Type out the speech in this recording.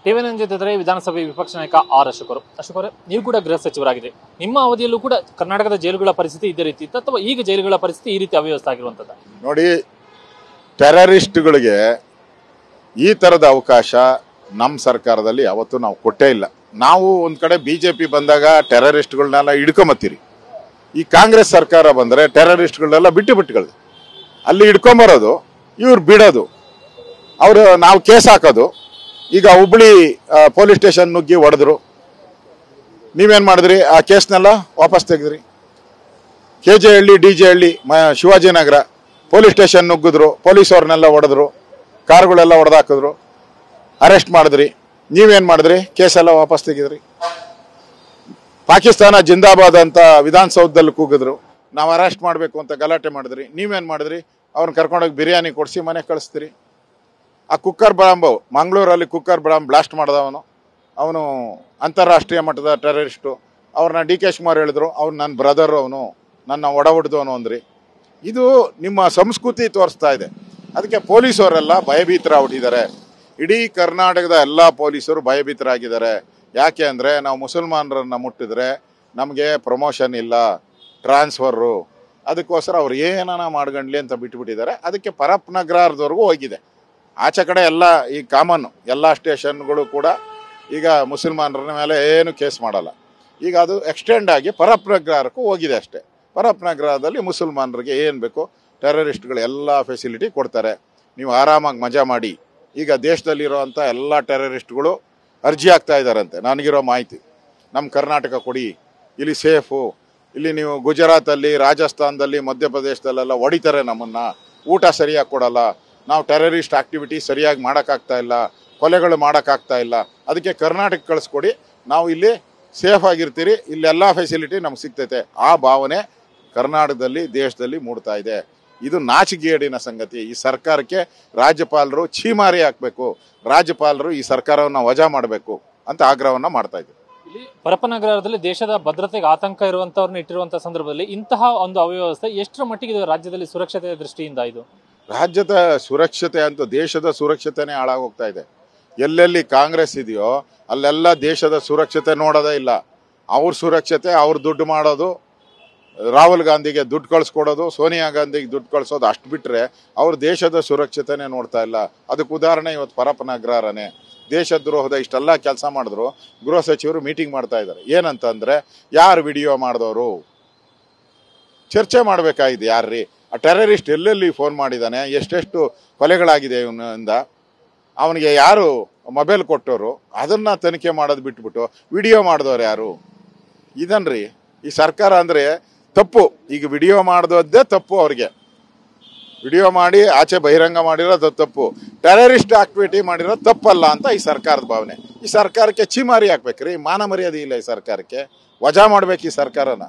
ಟಿವಿ9 ಜೊತೆ ವಿಧಾನಸಭೆ ವಿಪಕ್ಷ ನಾಯಕ ಆರ್ ಅಶೋಕ್ ನೀವು ಕೂಡ ಗೃಹ ಸಚಿವರಾಗಿದೆ. ನಿಮ್ಮ ಅವಧಿಯಲ್ಲೂ ಕೂಡ ಕರ್ನಾಟಕದ ಜೈಲುಗಳ ಪರಿಸ್ಥಿತಿ ಇದೇ ರೀತಿ ಇತ್ತು ಅಥವಾ ಈಗ ಜೈಲುಗಳ ಪರಿಸ್ಥಿತಿ ಈ ರೀತಿ ಅವ್ಯವಸ್ಥೆ ಆಗಿರುವಂತದ್ದು? ನೋಡಿ, ಟೆರರಿಸ್ಟ್ಗಳಿಗೆ ಈ ತರದ ಅವಕಾಶ ನಮ್ಮ ಸರ್ಕಾರದಲ್ಲಿ ಯಾವತ್ತೂ ನಾವು ಕೊಟ್ಟೇ ಇಲ್ಲ. ನಾವು ಒಂದ್ ಕಡೆ ಬಿಜೆಪಿ ಬಂದಾಗ ಟೆರರಿಸ್ಟ್ಗಳನ್ನೆಲ್ಲ ಹಿಡ್ಕೊಂಬತ್ತೀರಿ. ಈ ಕಾಂಗ್ರೆಸ್ ಸರ್ಕಾರ ಬಂದರೆ ಟೆರರಿಸ್ಟ್ಗಳನ್ನೆಲ್ಲ ಬಿಟ್ಟು ಅಲ್ಲಿ ಹಿಡ್ಕೊಂಬರೋದು, ಇವ್ರು ಬಿಡೋದು, ಅವರು ನಾವು ಕೇಸ್ ಹಾಕೋದು. ಈಗ ಹುಬ್ಳಿ ಪೊಲೀಸ್ ಸ್ಟೇಷನ್ ನುಗ್ಗಿ ಹೊಡೆದ್ರು, ನೀವೇನು ಮಾಡಿದ್ರಿ? ಆ ಕೇಸ್ನೆಲ್ಲ ವಾಪಸ್ ತೆಗೆದ್ರಿ. KJ ಹಳ್ಳಿ, DJ ಹಳ್ಳಿ, ಶಿವಾಜಿನಗರ ಪೊಲೀಸ್ ಸ್ಟೇಷನ್ ನುಗ್ಗಿದ್ರು, ಪೊಲೀಸವ್ರನ್ನೆಲ್ಲ ಹೊಡೆದ್ರು, ಕಾರುಗಳೆಲ್ಲ ಹೊಡೆದಾಕಿದ್ರು, ಅರೆಸ್ಟ್ ಮಾಡಿದ್ರಿ. ನೀವೇನು ಮಾಡಿದ್ರಿ? ಕೇಸೆಲ್ಲ ವಾಪಸ್ ತೆಗೆದ್ರಿ. ಪಾಕಿಸ್ತಾನ ಜಿಂದಾಬಾದ್ ಅಂತ ವಿಧಾನಸೌಧದಲ್ಲಿ ಕೂಗಿದ್ರು, ನಾವು ಅರೆಸ್ಟ್ ಮಾಡಬೇಕು ಅಂತ ಗಲಾಟೆ ಮಾಡಿದ್ರಿ. ನೀವೇನು ಮಾಡಿದ್ರಿ? ಅವ್ರನ್ನ ಕರ್ಕೊಂಡೋಗಿ ಬಿರಿಯಾನಿ ಕೊಡಿಸಿ ಮನೆಗೆ ಕಳಿಸ್ತೀರಿ. ಆ ಕುಕ್ಕರ್ ಬಾಂಬ್ ಮಂಗಳೂರಲ್ಲಿ ಕುಕ್ಕರ್ ಬಾಂಬ್ ಬ್ಲಾಸ್ಟ್ ಮಾಡಿದವನು, ಅವನು ಅಂತಾರಾಷ್ಟ್ರೀಯ ಮಟ್ಟದ ಟೆರರಿಸ್ಟು. ಅವ್ರನ್ನ DK ಶಿವಕುಮಾರ್ ಹೇಳಿದ್ರು, ಅವ್ನು ನನ್ನ ಬ್ರದರ್, ಅವನು ನನ್ನ ಹೊಡೆದವನು ಅಂದ್ರಿ. ಇದು ನಿಮ್ಮ ಸಂಸ್ಕೃತಿ ತೋರಿಸ್ತಾ ಇದೆ. ಅದಕ್ಕೆ ಪೊಲೀಸವರೆಲ್ಲ ಭಯಭೀತರಾಗ್ಬಿಟ್ಟಿದ್ದಾರೆ. ಇಡೀ ಕರ್ನಾಟಕದ ಎಲ್ಲ ಪೊಲೀಸರು ಭಯಭೀತರಾಗಿದ್ದಾರೆ. ಯಾಕೆ ಅಂದರೆ ನಾವು ಮುಸಲ್ಮಾನರನ್ನು ಮುಟ್ಟಿದ್ರೆ ನಮಗೆ ಪ್ರಮೋಷನ್ ಇಲ್ಲ, ಟ್ರಾನ್ಸ್ಫರು, ಅದಕ್ಕೋಸ್ಕರ ಅವ್ರು ಏನಾನ ಮಾಡ್ಕೊಂಡ್ಲಿ ಅಂತ ಬಿಟ್ಬಿಟ್ಟಿದ್ದಾರೆ. ಅದಕ್ಕೆ ಪರಪ್ಪನಗ್ರಹಾರದವರೆಗೂ ಹೋಗಿದೆ. ಆಚೆ ಕಡೆ ಎಲ್ಲ ಈ ಕಾಮನ್ ಎಲ್ಲ ಸ್ಟೇಷನ್ಗಳು ಕೂಡ ಈಗ ಮುಸಲ್ಮಾನರ ಮೇಲೆ ಏನು ಕೇಸ್ ಮಾಡಲ್ಲ. ಈಗ ಅದು ಎಕ್ಸ್ಟೆಂಡ್ ಆಗಿ ಪರಪ್ಪನಗ್ರಹಕ್ಕೂ ಹೋಗಿದೆ ಅಷ್ಟೇ. ಪರಪ್ಪನಗ್ರಹದಲ್ಲಿ ಮುಸಲ್ಮಾನರಿಗೆ ಏನು ಬೇಕು ಟೆರರಿಸ್ಟ್ಗಳು ಎಲ್ಲ ಫೆಸಿಲಿಟಿ ಕೊಡ್ತಾರೆ. ನೀವು ಆರಾಮಾಗಿ ಮಜಾ ಮಾಡಿ. ಈಗ ದೇಶದಲ್ಲಿರೋವಂಥ ಎಲ್ಲ ಟೆರರಿಸ್ಟ್ಗಳು ಅರ್ಜಿ ಆಗ್ತಾ ಇದ್ದಾರಂತೆ. ನನಗಿರೋ ಮಾಹಿತಿ, ನಮ್ಮ ಕರ್ನಾಟಕ ಕೊಡಿ, ಇಲ್ಲಿ ಸೇಫು, ಇಲ್ಲಿ ನೀವು ಗುಜರಾತಲ್ಲಿ, ರಾಜಸ್ಥಾನದಲ್ಲಿ, ಮಧ್ಯಪ್ರದೇಶದಲ್ಲೆಲ್ಲ ಹೊಡಿತಾರೆ ನಮ್ಮನ್ನು, ಊಟ ಸರಿಯಾಗಿ ಕೊಡಲ್ಲ, ನಾವು ಟೆರರಿಸ್ಟ್ ಆಕ್ಟಿವಿಟಿ ಸರಿಯಾಗಿ ಮಾಡೋಕ್ಕಾಗ್ತಾ ಇಲ್ಲ, ಕೊಲೆಗಳು ಮಾಡೋಕ್ಕಾಗ್ತಾ ಇಲ್ಲ, ಅದಕ್ಕೆ ಕರ್ನಾಟಕ ಕಳಿಸ್ಕೊಡಿ, ನಾವು ಇಲ್ಲಿ ಸೇಫ್ ಆಗಿರ್ತೀರಿ, ಇಲ್ಲೆಲ್ಲ ಫೆಸಿಲಿಟಿ ನಮ್ಗೆ ಸಿಗ್ತೈತೆ. ಆ ಭಾವನೆ ಕರ್ನಾಟಕದಲ್ಲಿ, ದೇಶದಲ್ಲಿ ಮೂಡ್ತಾ ಇದೆ. ಇದು ನಾಚಿಕೆಗೇಡಿನ ಸಂಗತಿ. ಈ ಸರ್ಕಾರಕ್ಕೆ ರಾಜ್ಯಪಾಲರು ಛೀಮಾರಿ ಹಾಕಬೇಕು, ರಾಜ್ಯಪಾಲರು ಈ ಸರ್ಕಾರವನ್ನು ವಜಾ ಮಾಡಬೇಕು ಅಂತ ಆಗ್ರಹವನ್ನು ಮಾಡ್ತಾ ಇದ್ದೀವಿ. ಇಲ್ಲಿ ಪರಪ್ಪನಗರದಲ್ಲಿ ದೇಶದ ಭದ್ರತೆಗೆ ಆತಂಕ ಇರುವಂತವ್ರನ್ನ ಇಟ್ಟಿರುವಂತಹ ಸಂದರ್ಭದಲ್ಲಿ ಇಂತಹ ಒಂದು ಅವ್ಯವಸ್ಥೆ ಎಷ್ಟರ ಮಟ್ಟಿಗೆ ಇದು ರಾಜ್ಯದಲ್ಲಿ ಸುರಕ್ಷತೆಯ ದೃಷ್ಟಿಯಿಂದ? ಇದು ರಾಜ್ಯದ ಸುರಕ್ಷತೆ ಅಂತ ದೇಶದ ಸುರಕ್ಷತೆನೇ ಹಾಳಾಗೋಗ್ತಾ ಇದೆ. ಎಲ್ಲೆಲ್ಲಿ ಕಾಂಗ್ರೆಸ್ ಇದೆಯೋ ಅಲ್ಲೆಲ್ಲ ದೇಶದ ಸುರಕ್ಷತೆ ನೋಡೋದೇ ಇಲ್ಲ. ಅವ್ರ ಸುರಕ್ಷತೆ, ಅವ್ರ ದುಡ್ಡು ಮಾಡೋದು, ರಾಹುಲ್ ಗಾಂಧಿಗೆ ದುಡ್ಡು ಕಳಿಸ್ಕೊಡೋದು, ಸೋನಿಯಾ ಗಾಂಧಿಗೆ ದುಡ್ಡು ಕಳಿಸೋದು, ಅಷ್ಟು ಬಿಟ್ಟರೆ ಅವ್ರ ದೇಶದ ಸುರಕ್ಷತೆನೇ ನೋಡ್ತಾ ಇಲ್ಲ. ಅದಕ್ಕೆ ಉದಾಹರಣೆ ಇವತ್ತು ಪರಪ್ಪನಗ್ರಹನೇ. ದೇಶದ್ರೋಹದ ಇಷ್ಟೆಲ್ಲ ಕೆಲಸ ಮಾಡಿದ್ರು, ಗೃಹ ಸಚಿವರು ಮೀಟಿಂಗ್ ಮಾಡ್ತಾ ಇದ್ದಾರೆ. ಏನಂತಂದರೆ, ಯಾರು ವಿಡಿಯೋ ಮಾಡಿದವರು ಚರ್ಚೆ ಮಾಡಬೇಕಾಗಿದೆ. ಯಾರ್ರೀ ಆ ಟೆರರಿಸ್ಟ್? ಎಲ್ಲೆಲ್ಲಿ ಫೋನ್ ಮಾಡಿದ್ದಾನೆ? ಎಷ್ಟೆಷ್ಟು ಕೊಲೆಗಳಾಗಿದೆ ಇವನಿಂದ? ಅವನಿಗೆ ಯಾರು ಮೊಬೈಲ್ ಕೊಟ್ಟವರು? ಅದನ್ನು ತನಿಖೆ ಮಾಡೋದು ಬಿಟ್ಬಿಟ್ಟು ವಿಡಿಯೋ ಮಾಡಿದವ್ರು ಯಾರು? ಇದನ್ರಿ ಈ ಸರ್ಕಾರ ಅಂದರೆ ತಪ್ಪು. ಈಗ ವಿಡಿಯೋ ಮಾಡಿದದ್ದೇ ತಪ್ಪು. ಅವ್ರಿಗೆ ವಿಡಿಯೋ ಮಾಡಿ ಆಚೆ ಬಹಿರಂಗ ಮಾಡಿರೋದು ತಪ್ಪು, ಟೆರರಿಸ್ಟ್ ಆಕ್ಟಿವಿಟಿ ಮಾಡಿರೋದು ತಪ್ಪಲ್ಲ ಅಂತ ಈ ಸರ್ಕಾರದ ಭಾವನೆ. ಈ ಸರ್ಕಾರಕ್ಕೆ ಛೀಮಾರಿ ಹಾಕ್ಬೇಕ್ರಿ. ಮಾನ ಮರ್ಯಾದೆ ಇಲ್ಲ ಈ ಸರ್ಕಾರಕ್ಕೆ. ವಜಾ ಮಾಡ್ಬೇಕು ಈ ಸರ್ಕಾರನ.